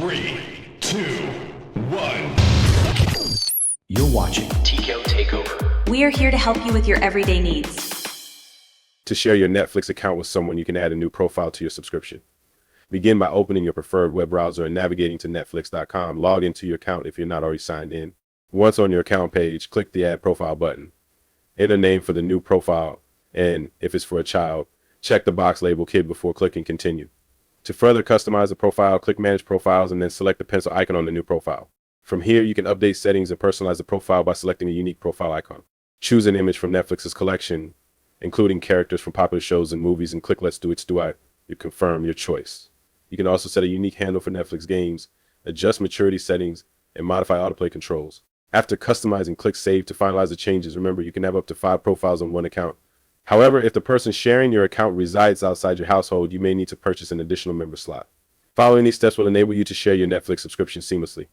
3, 2, 1. You're watching TKO Takeover. We are here to help you with your everyday needs. To share your Netflix account with someone, you can add a new profile to your subscription. Begin by opening your preferred web browser and navigating to netflix.com. Log into your account if you're not already signed in. Once on your account page, click the Add Profile button. Enter a name for the new profile, and if it's for a child, check the box labeled Kid before clicking Continue. To further customize the profile, click Manage Profiles and then select the pencil icon on the new profile. From here, you can update settings and personalize the profile by selecting a unique profile icon. Choose an image from Netflix's collection, including characters from popular shows and movies, and click Let's Do It, Do I. You confirm your choice. You can also set a unique handle for Netflix games, adjust maturity settings, and modify autoplay controls. After customizing, click Save to finalize the changes. Remember, you can have up to 5 profiles on one account. However, if the person sharing your account resides outside your household, you may need to purchase an additional member slot. Following these steps will enable you to share your Netflix subscription seamlessly.